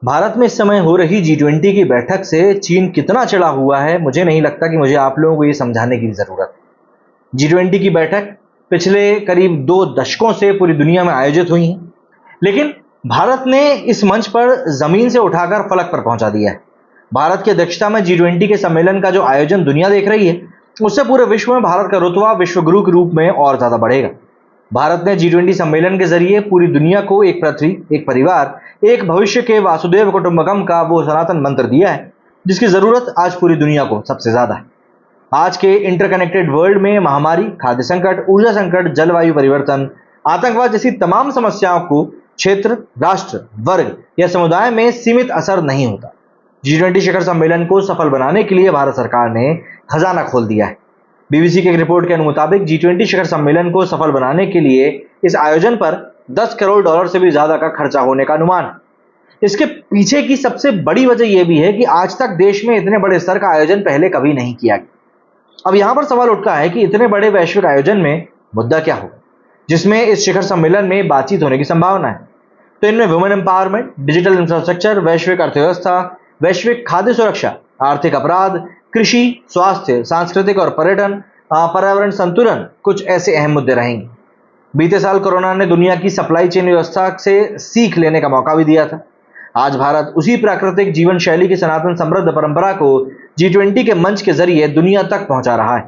भारत में इस समय हो रही G20 की बैठक से चीन कितना चिढ़ा हुआ है, मुझे नहीं लगता कि मुझे आप लोगों को ये समझाने की जरूरत है। G20 की बैठक पिछले करीब 2 दशकों से पूरी दुनिया में आयोजित हुई है, लेकिन भारत ने इस मंच पर जमीन से उठाकर फलक पर पहुंचा दिया है। भारत की अध्यक्षता में G20 के सम्मेलन का जो आयोजन दुनिया देख रही है, उससे पूरे विश्व में भारत का रुतबा विश्व गुरु के रूप में और ज्यादा बढ़ेगा। भारत ने G20 सम्मेलन के जरिए पूरी दुनिया को एक पृथ्वी, एक परिवार, एक भविष्य के वासुदेव कुटुंबकम का वो सनातन मंत्र दिया है, जिसकी जरूरत आज पूरी दुनिया को सबसे ज्यादा है। आज के इंटरकनेक्टेड वर्ल्ड में महामारी, खाद्य संकट, ऊर्जा संकट, जलवायु परिवर्तन, आतंकवाद जैसी तमाम समस्याओं को क्षेत्र, राष्ट्र, वर्ग या समुदाय में सीमित असर नहीं होता। G20 शिखर सम्मेलन को सफल बनाने के लिए भारत सरकार ने खजाना खोल दिया है। बीबीसी की एक रिपोर्ट के मुताबिक G20 शिखर सम्मेलन को सफल बनाने के लिए इस आयोजन पर $10 करोड़ से भी ज्यादा का खर्चा होने का अनुमान है। इसके पीछे की सबसे बड़ी वजह यह भी है कि आज तक देश में इतने बड़े स्तर का आयोजन पहले कभी नहीं किया गया। अब यहां पर सवाल उठता है कि इतने बड़े वैश्विक आयोजन में मुद्दा क्या होगा, जिसमें इस शिखर सम्मेलन में बातचीत होने की संभावना है। तो इनमें वुमेन एम्पावरमेंट, डिजिटल इंफ्रास्ट्रक्चर, वैश्विक अर्थव्यवस्था, वैश्विक खाद्य सुरक्षा, आर्थिक अपराध, कृषि, स्वास्थ्य, सांस्कृतिक और पर्यटन, पर्यावरण संतुलन कुछ ऐसे अहम मुद्दे रहेंगे। बीते साल कोरोना ने दुनिया की सप्लाई चेन व्यवस्था से सीख लेने का मौका भी दिया था। आज भारत उसी प्राकृतिक जीवन शैली की सनातन समृद्ध परंपरा को G20 के मंच के जरिए दुनिया तक पहुंचा रहा है।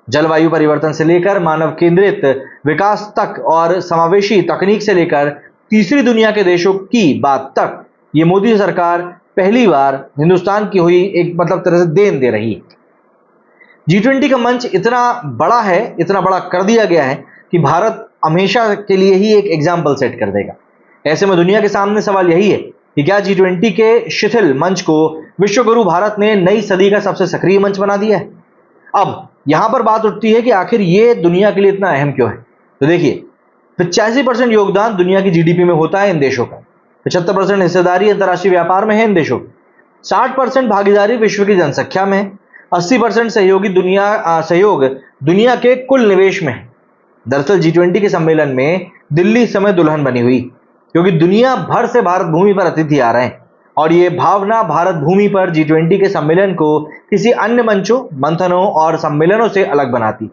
जलवायु परिवर्तन से लेकर मानव केंद्रित विकास तक और समावेशी तकनीक से लेकर तीसरी दुनिया के देशों की बात तक, ये मोदी सरकार पहली बार हिंदुस्तान की हुई एक तरह से देन दे रही है। G20 का मंच इतना बड़ा है, इतना बड़ा कर दिया गया है कि भारत हमेशा के लिए ही एक एग्जाम्पल सेट कर देगा। ऐसे में दुनिया के सामने सवाल यही है कि क्या G20 के शिथिल मंच को विश्व गुरु भारत ने नई सदी का सबसे सक्रिय मंच बना दिया है। अब यहां पर बात उठती है कि आखिर ये दुनिया के लिए इतना अहम क्यों है। तो देखिए, 85% योगदान दुनिया की जीडीपी में होता है इन देशों का, 75% हिस्सेदारी अंतर्राष्ट्रीय व्यापार में है इन देशों की, 60% भागीदारी विश्व की जनसंख्या में है, 80% सहयोग दुनिया के कुल निवेश में है। दरअसल G20 के सम्मेलन में दिल्ली इस समय दुल्हन बनी हुई, क्योंकि दुनिया भर से भारत भूमि पर अतिथि आ रहे हैं और ये भावना भारत भूमि पर G20 के सम्मेलन को किसी अन्य मंचों, मंथनों और सम्मेलनों से अलग बनाती।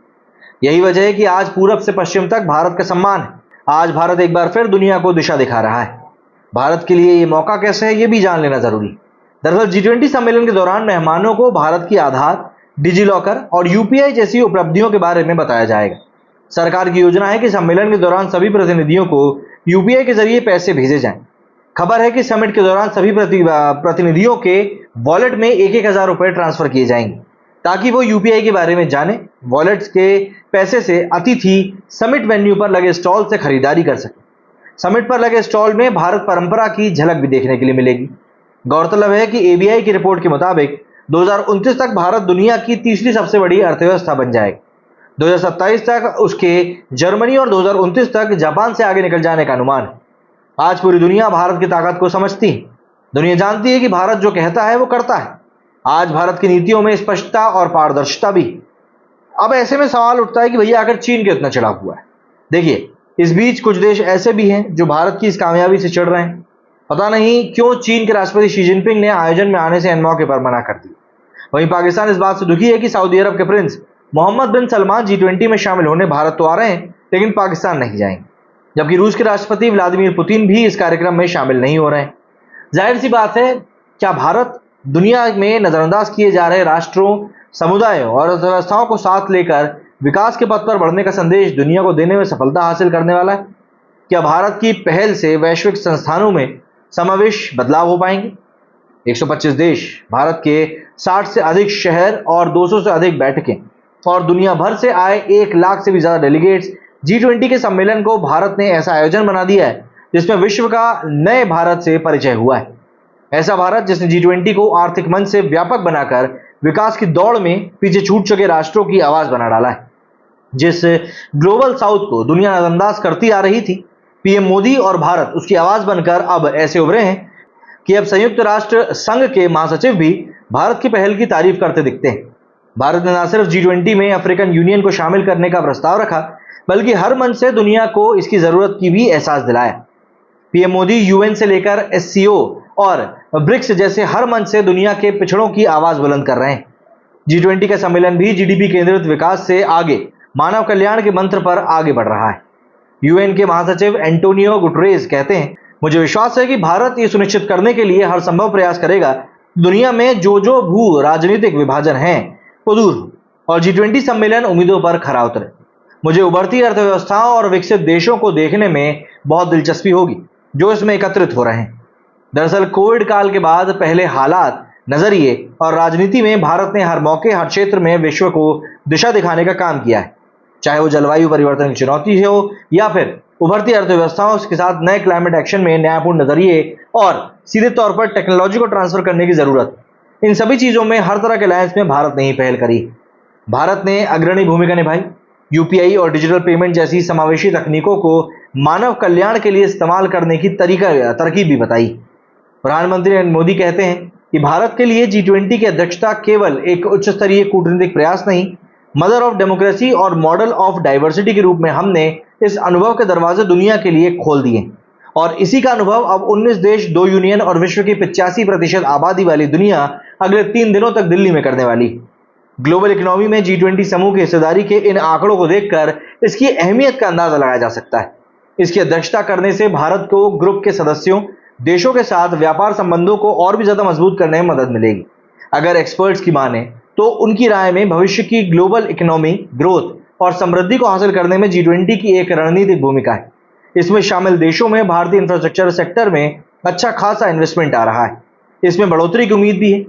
यही वजह है कि आज पूरब से पश्चिम तक भारत का सम्मान है। आज भारत एक बार फिर दुनिया को दिशा दिखा रहा है। भारत के लिए ये मौका कैसे है, ये भी जान लेना जरूरी। दरअसल G20 सम्मेलन के दौरान मेहमानों को भारत की आधार, डिजिलॉकर और यूपीआई जैसी उपलब्धियों के बारे में बताया जाएगा। सरकार की योजना है कि सम्मेलन के दौरान सभी प्रतिनिधियों को यूपीआई के जरिए पैसे भेजे जाएं। खबर है कि समिट के दौरान सभी प्रतिनिधियों के वॉलेट में 1,000 रुपए ट्रांसफर किए जाएंगे, ताकि वो यूपीआई के बारे में जाने। वॉलेट्स के पैसे से अतिथि समिट वेन्यू पर लगे स्टॉल से खरीदारी कर सके। समिट पर लगे स्टॉल में भारत परंपरा की झलक भी देखने के लिए मिलेगी। गौरतलब है कि एबीआई की रिपोर्ट के मुताबिक 2029 तक भारत दुनिया की तीसरी सबसे बड़ी अर्थव्यवस्था बन जाएगा। 2027 तक उसके जर्मनी और 2029 तक जापान से आगे निकल जाने का अनुमान है। आज पूरी दुनिया भारत की ताकत को समझती है। दुनिया जानती है कि भारत जो कहता है वो करता है। आज भारत की नीतियों में स्पष्टता और पारदर्शिता भी। अब ऐसे में सवाल उठता है कि भैया आखिर चीन क्यों इतना चिढ़ा हुआ है। देखिए, इस बीच कुछ देश ऐसे भी हैं जो भारत की इस कामयाबी से चिढ़ रहे हैं। पता नहीं क्यों चीन के राष्ट्रपति शी जिनपिंग ने आयोजन में आने से इन मौके पर मना कर दिया। वहीं पाकिस्तान इस बात से दुखी है कि सऊदी अरब के प्रिंस मोहम्मद बिन सलमान G20 में शामिल होने भारत तो आ रहे हैं, लेकिन पाकिस्तान नहीं जाएंगे। जबकि रूस के राष्ट्रपति व्लादिमीर पुतिन भी इस कार्यक्रम में शामिल नहीं हो रहे हैं। जाहिर सी बात है, क्या भारत दुनिया में नजरअंदाज किए जा रहे राष्ट्रों, समुदायों और अर्थव्यवस्थाओं को साथ लेकर विकास के पथ पर बढ़ने का संदेश दुनिया को देने में सफलता हासिल करने वाला है? क्या भारत की पहल से वैश्विक संस्थानों में समावेश बदलाव हो पाएंगे? 125 देश, भारत के 60 से अधिक शहर और 200 से अधिक बैठकें और दुनिया भर से आए 1 लाख से भी ज्यादा डेलीगेट्स G20 के सम्मेलन को भारत ने ऐसा आयोजन बना दिया है जिसमें विश्व का नए भारत से परिचय हुआ है। ऐसा भारत जिसने G20 को आर्थिक मंच से व्यापक बनाकर विकास की दौड़ में पीछे छूट चुके राष्ट्रों की आवाज बना डाला है। जिस ग्लोबल साउथ को दुनिया नजरअंदाज करती आ रही थी, पीएम मोदी और भारत उसकी आवाज बनकर अब ऐसे उभरे हैं कि अब संयुक्त राष्ट्र संघ के महासचिव भी भारत की पहल की तारीफ करते दिखते हैं। भारत ने न सिर्फ G20 में अफ्रीकन यूनियन को शामिल करने का प्रस्ताव रखा, बल्कि हर मंच से दुनिया को इसकी जरूरत की भी एहसास दिलाया। पीएम मोदी यूएन से लेकर एससीओ और ब्रिक्स जैसे हर मंच से दुनिया के पिछड़ों की आवाज बुलंद कर रहे हैं। G20 का सम्मेलन भी जीडीपी केंद्रित विकास से आगे मानव कल्याण के मंत्र पर आगे बढ़ रहा है। यूएन के महासचिव एंटोनियो गुटरेस कहते हैं, मुझे विश्वास है कि भारत ये सुनिश्चित करने के लिए हर संभव प्रयास करेगा दुनिया में जो भू राजनीतिक विभाजन है वो दूर हो और G20 सम्मेलन उम्मीदों पर खरा उतरे। मुझे उभरती अर्थव्यवस्थाओं और विकसित देशों को देखने में बहुत दिलचस्पी होगी जो इसमें एकत्रित हो रहे हैं। दरअसल कोविड काल के बाद पहले हालात, नजरिए और राजनीति में भारत ने हर मौके, हर क्षेत्र में विश्व को दिशा दिखाने का काम किया है, चाहे वो जलवायु परिवर्तन की चुनौती हो या फिर उभरती अर्थव्यवस्थाओं के साथ नए क्लाइमेट एक्शन में न्यायपूर्ण नजरिए और सीधे तौर पर टेक्नोलॉजी को ट्रांसफर करने की जरूरत। इन सभी चीजों में हर तरह के अलायंस में भारत ने ही पहल करी। भारत ने अग्रणी भूमिका निभाई। यूपीआई और डिजिटल पेमेंट जैसी समावेशी तकनीकों को मानव कल्याण के लिए इस्तेमाल करने की तरकीब भी बताई। प्रधानमंत्री नरेंद्र मोदी कहते हैं कि भारत के लिए G20 की अध्यक्षता केवल एक उच्च स्तरीय कूटनीतिक प्रयास नहीं, मदर ऑफ डेमोक्रेसी और मॉडल ऑफ डाइवर्सिटी के रूप में हमने इस अनुभव के दरवाजे दुनिया के लिए खोल दिए और इसी का अनुभव अब 19 देश, 2 यूनियन और विश्व की 85% आबादी वाली दुनिया अगले 3 दिनों तक दिल्ली में करने वाली। ग्लोबल इकोनॉमी में G20 समूह की हिस्सेदारी के इन आंकड़ों को देखकर इसकी अहमियत का अंदाजा लगाया जा सकता है। इसकी अध्यक्षता करने से भारत को ग्रुप के सदस्यों देशों के साथ व्यापार संबंधों को और भी ज्यादा मजबूत करने में मदद मिलेगी। अगर एक्सपर्ट्स की माने तो उनकी राय में भविष्य की ग्लोबल इकोनॉमी ग्रोथ और समृद्धि को हासिल करने में G20 की एक रणनीतिक भूमिका है। इसमें शामिल देशों में भारतीय इंफ्रास्ट्रक्चर सेक्टर में अच्छा खासा इन्वेस्टमेंट आ रहा है। इसमें बढ़ोतरी की उम्मीद भी है।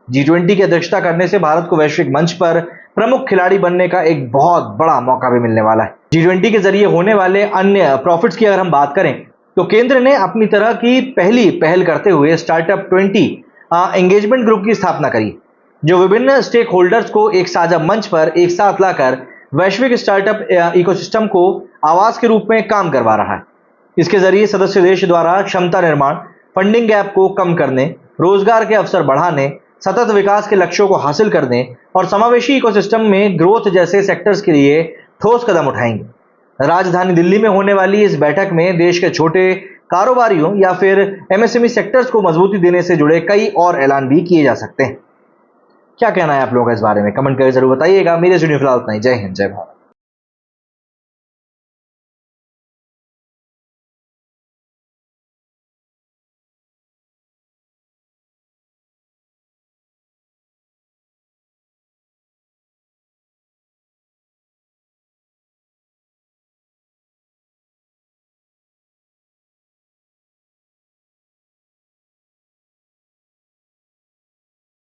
G20 की अध्यक्षता करने से भारत को वैश्विक मंच पर प्रमुख खिलाड़ी बनने का एक बहुत बड़ा मौका भी मिलने वाला है। G20 के जरिए होने वाले अन्य प्रॉफिट्स की अगर हम बात करें तो केंद्र ने अपनी तरह की पहली पहल करते हुए स्टार्टअप 20 एंगेजमेंट ग्रुप की स्थापना करी, जो विभिन्न स्टेक होल्डर्स को एक साझा मंच पर एक साथ लाकर वैश्विक स्टार्टअप इकोसिस्टम को आवाज के रूप में काम करवा रहा है। इसके जरिए सदस्य देश द्वारा क्षमता निर्माण, फंडिंग गैप को कम करने, रोजगार के अवसर बढ़ाने, सतत विकास के लक्ष्यों को हासिल करने और समावेशी इकोसिस्टम में ग्रोथ जैसे सेक्टर्स के लिए ठोस कदम उठाएंगे। राजधानी दिल्ली में होने वाली इस बैठक में देश के छोटे कारोबारियों या फिर एमएसएमई सेक्टर्स को मजबूती देने से जुड़े कई और ऐलान भी किए जा सकते हैं। क्या कहना है आप लोगों का इस बारे में? कमेंट करके जरूर बताइएगा। मेरे स्टूडियो फिलहाल इतना ही। जय हिंद, जय भारत।